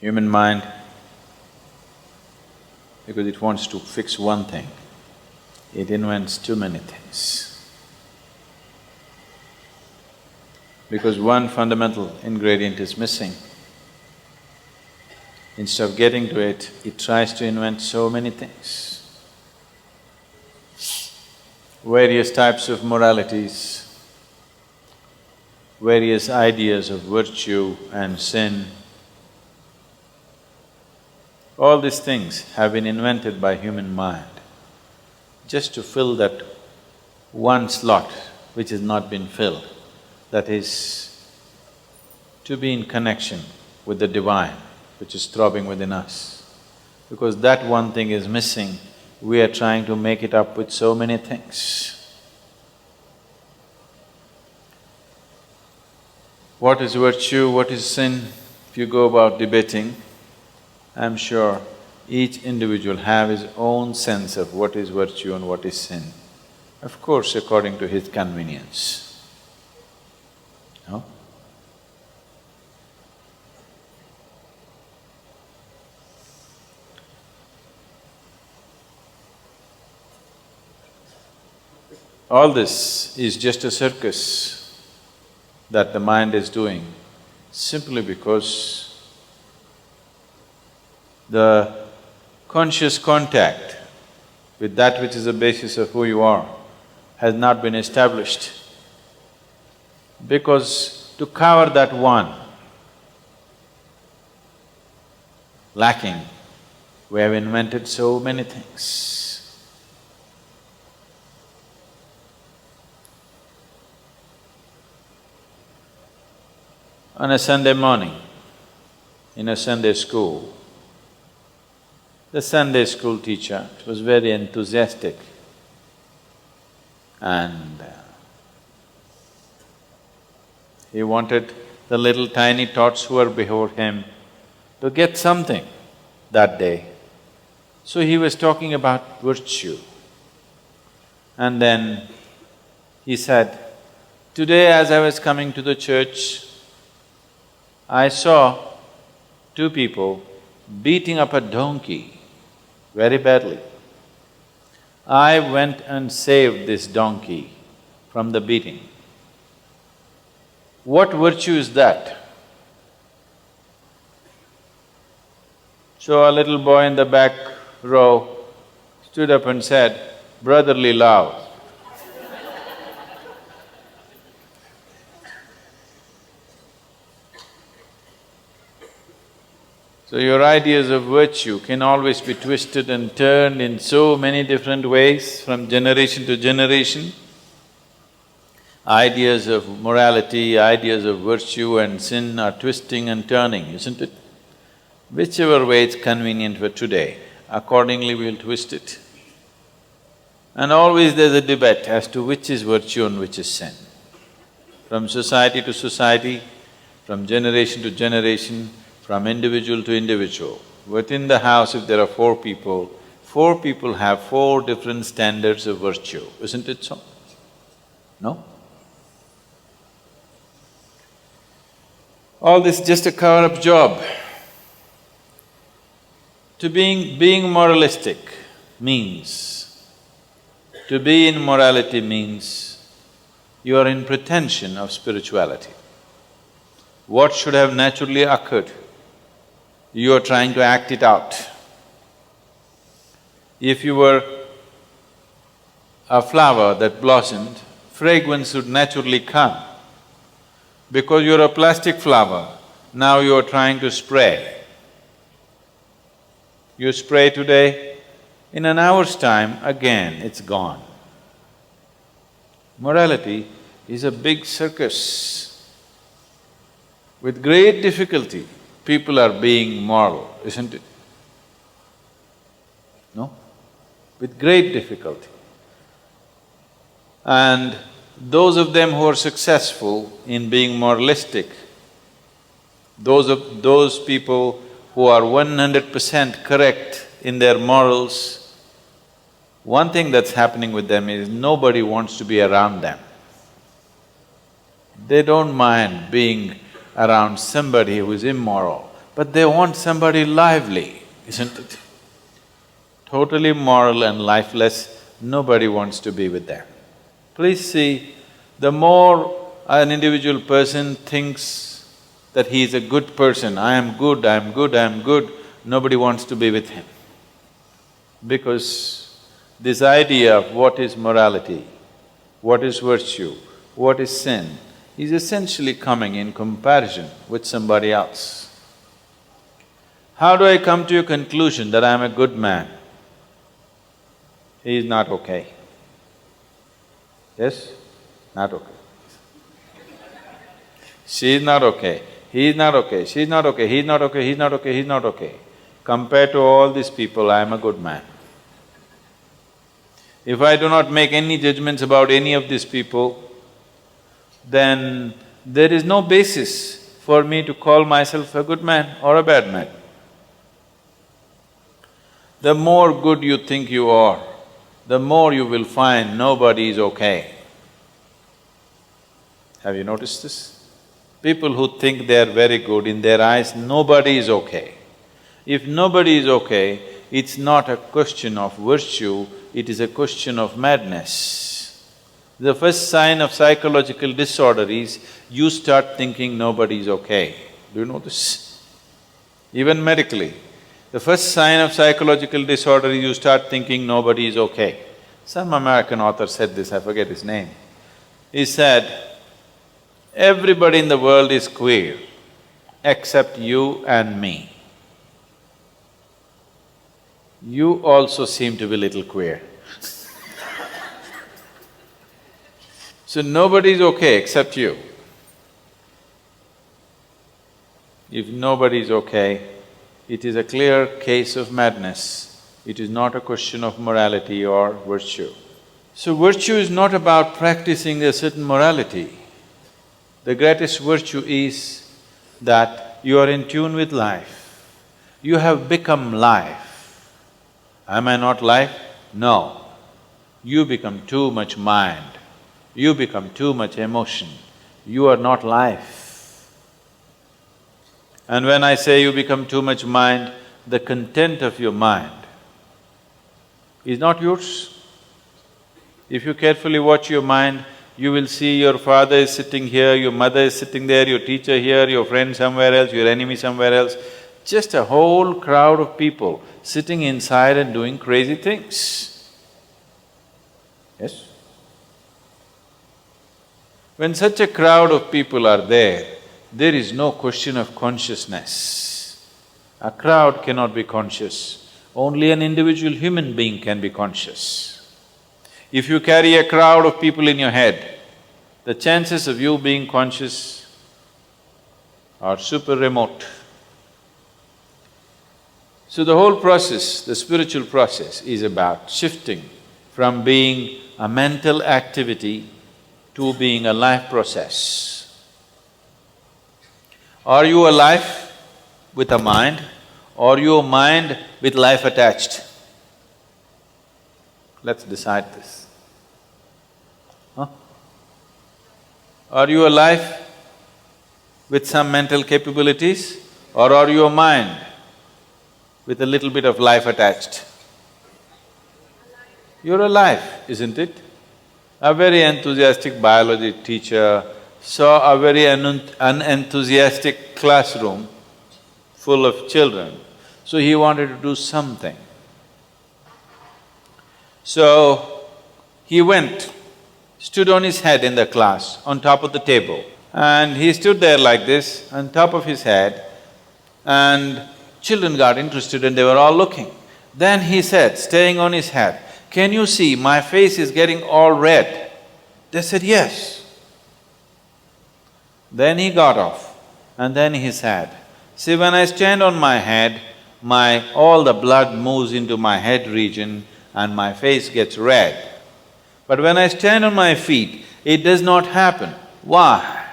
Human mind, because it wants to fix one thing, it invents too many things. Because one fundamental ingredient is missing. Instead of getting to it, it tries to invent so many things. Various types of moralities, various ideas of virtue and sin. All these things have been invented by human mind just to fill that one slot which has not been filled, that is, to be in connection with the divine which is throbbing within us. Because that one thing is missing, we are trying to make it up with so many things. What is virtue, what is sin? If you go about debating, I'm sure each individual have his own sense of what is virtue and what is sin. Of course, according to his convenience. No? All this is just a circus that the mind is doing simply because the conscious contact with that which is the basis of who you are has not been established. Because to cover that one lacking, we have invented so many things. On a Sunday morning, in a Sunday school, the Sunday school teacher was very enthusiastic and he wanted the little tiny tots who were before him to get something that day. So he was talking about virtue. And then he said, "Today as I was coming to the church, I saw two people beating up a donkey very badly. I went and saved this donkey from the beating. What virtue is that?" So a little boy in the back row stood up and said, "Brotherly love." So your ideas of virtue can always be twisted and turned in so many different ways from generation to generation. Ideas of morality, ideas of virtue and sin are twisting and turning, isn't it? Whichever way it's convenient for today, accordingly we'll twist it. And always there's a debate as to which is virtue and which is sin. From society to society, from generation to generation, from individual to individual. Within the house, if there are four people have four different standards of virtue, isn't it so? No? All this is just a cover-up job. Being moralistic means, to be in morality means you are in pretension of spirituality. What should have naturally occurred, you are trying to act it out. If you were a flower that blossomed, fragrance would naturally come. Because you're a plastic flower, now you are trying to spray. You spray today, in an hour's time, again it's gone. Morality is a big circus. With great difficulty, people are being moral, isn't it? No? With great difficulty. And those of them who are successful in being moralistic, those people who are 100% correct in their morals, one thing that's happening with them is nobody wants to be around them. They don't mind being around somebody who is immoral. but they want somebody lively, isn't it? Totally moral and lifeless, nobody wants to be with them. Please see, the more an individual person thinks that he is a good person, I am good, I am good, I am good, nobody wants to be with him. Because this idea of what is morality, what is virtue, what is sin, is essentially coming in comparison with somebody else. How do I come to a conclusion that I am a good man? He is not okay. Yes? Not okay. She is not okay, he is not okay, she is not okay, he is not okay, he is not okay, he is not okay. Compared to all these people, I am a good man. If I do not make any judgments about any of these people, then there is no basis for me to call myself a good man or a bad man. The more good you think you are, the more you will find nobody is okay. Have you noticed this? People who think they are very good, in their eyes nobody is okay. If nobody is okay, it's not a question of virtue, it is a question of madness. The first sign of psychological disorder is you start thinking nobody is okay. Do you know this? Even medically, the first sign of psychological disorder is you start thinking nobody is okay. Some American author said this, I forget his name. He said, everybody in the world is queer except you and me. You also seem to be little queer. So nobody is okay except you. If nobody is okay, it is a clear case of madness. It is not a question of morality or virtue. So virtue is not about practicing a certain morality. The greatest virtue is that you are in tune with life. You have become life. Am I not life? No. You become too much mind. You become too much emotion. You are not life. And when I say you become too much mind, the content of your mind is not yours. If you carefully watch your mind, you will see your father is sitting here, your mother is sitting there, your teacher here, your friend somewhere else, your enemy somewhere else. Just a whole crowd of people sitting inside and doing crazy things. Yes? When such a crowd of people are there is no question of consciousness. A crowd cannot be conscious, only an individual human being can be conscious. If you carry a crowd of people in your head, the chances of you being conscious are super remote. So the whole process, the spiritual process, is about shifting from being a mental activity to being a life process. Are you a life with a mind, or you a mind with life attached? Let's decide this. Huh? Are you a life with some mental capabilities, or are you a mind with a little bit of life attached? You're alive, isn't it? A very enthusiastic biology teacher saw a very unenthusiastic classroom full of children, so he wanted to do something. So, he went, stood on his head in the class, on top of the table, and he stood there like this, on top of his head, and children got interested and they were all looking. Then he said, staying on his head, "Can you see my face is getting all red?" They said, "Yes." Then he got off and then he said, "See, when I stand on my head, all the blood moves into my head region and my face gets red. But when I stand on my feet, it does not happen. Why?"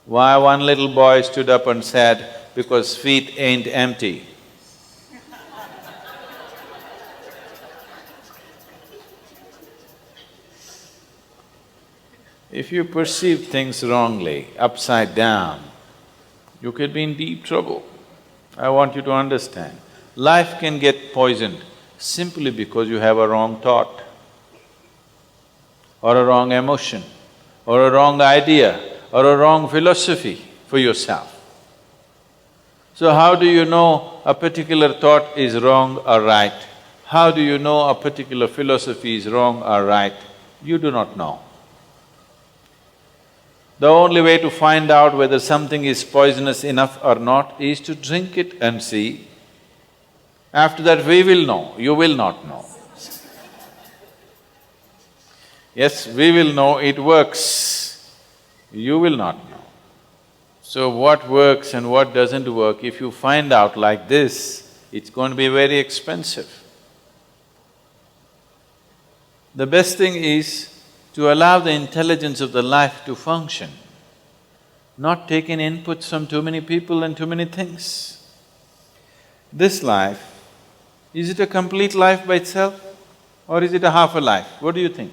Why? One little boy stood up and said, "Because feet ain't empty." If you perceive things wrongly, upside down, you could be in deep trouble. I want you to understand, life can get poisoned simply because you have a wrong thought, or a wrong emotion, or a wrong idea, or a wrong philosophy for yourself. So how do you know a particular thought is wrong or right? How do you know a particular philosophy is wrong or right? You do not know. The only way to find out whether something is poisonous enough or not is to drink it and see. After that we will know, you will not know. Yes, we will know it works, you will not know. So what works and what doesn't work, if you find out like this, it's going to be very expensive. The best thing is to allow the intelligence of the life to function, not take in inputs from too many people and too many things. This life, is it a complete life by itself or is it a half a life? What do you think?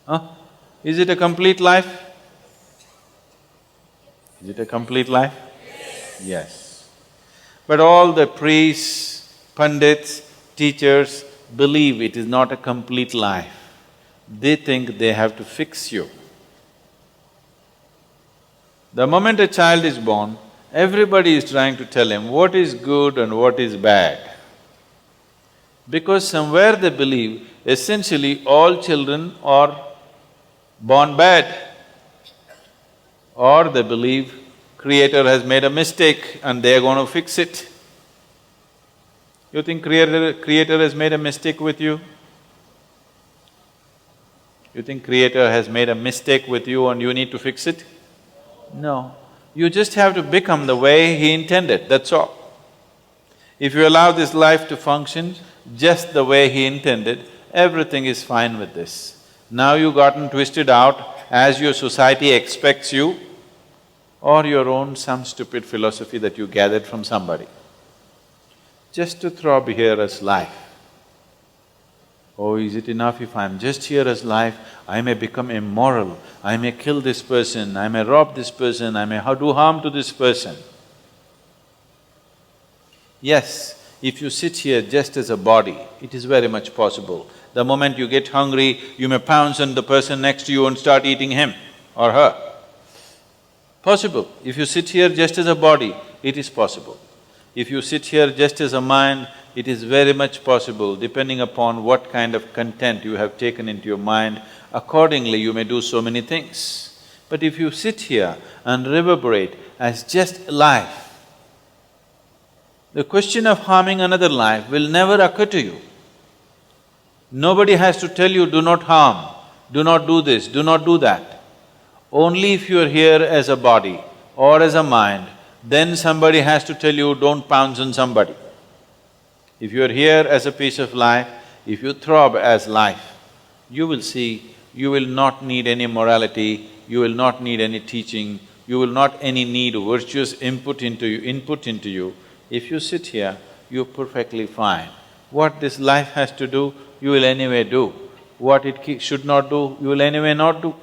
Huh? Is it a complete life? Is it a complete life? Yes. But all the priests, pundits, teachers believe it is not a complete life. They think they have to fix you. The moment a child is born, everybody is trying to tell him what is good and what is bad. Because somewhere they believe essentially all children are born bad. Or they believe Creator has made a mistake and they are going to fix it. You think Creator has made a mistake with you? You think Creator has made a mistake with you and you need to fix it? No. You just have to become the way He intended, that's all. If you allow this life to function just the way He intended, everything is fine with this. Now you've gotten twisted out as your society expects you, or your own some stupid philosophy that you gathered from somebody. Just to throb here as life. Oh, is it enough if I'm just here as life, I may become immoral, I may kill this person, I may rob this person, I may do harm to this person. Yes, if you sit here just as a body, it is very much possible. The moment you get hungry, you may pounce on the person next to you and start eating him or her. Possible. If you sit here just as a body, it is possible. If you sit here just as a mind, it is very much possible, depending upon what kind of content you have taken into your mind, accordingly you may do so many things. But if you sit here and reverberate as just life, the question of harming another life will never occur to you. Nobody has to tell you, do not harm, do not do this, do not do that. Only if you are here as a body or as a mind, then somebody has to tell you, don't pounce on somebody. If you are here as a piece of life, if you throb as life, you will see, you will not need any morality, you will not need any teaching, you will not any need virtuous input into you. If you sit here, you're perfectly fine. What this life has to do, you will anyway do. What it should not do, you will anyway not do.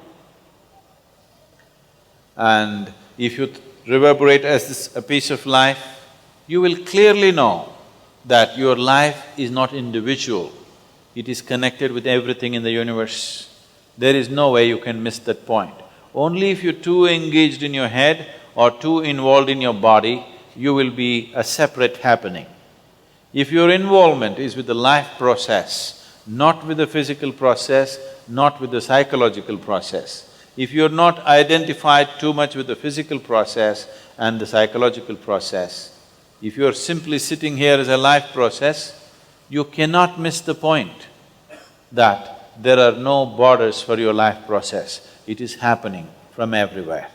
And if you reverberate as a piece of life, you will clearly know that your life is not individual, it is connected with everything in the universe. There is no way you can miss that point. Only if you're too engaged in your head or too involved in your body, you will be a separate happening. If your involvement is with the life process, not with the physical process, not with the psychological process, if you're not identified too much with the physical process and the psychological process, if you're simply sitting here as a life process, you cannot miss the point that there are no borders for your life process. It is happening from everywhere.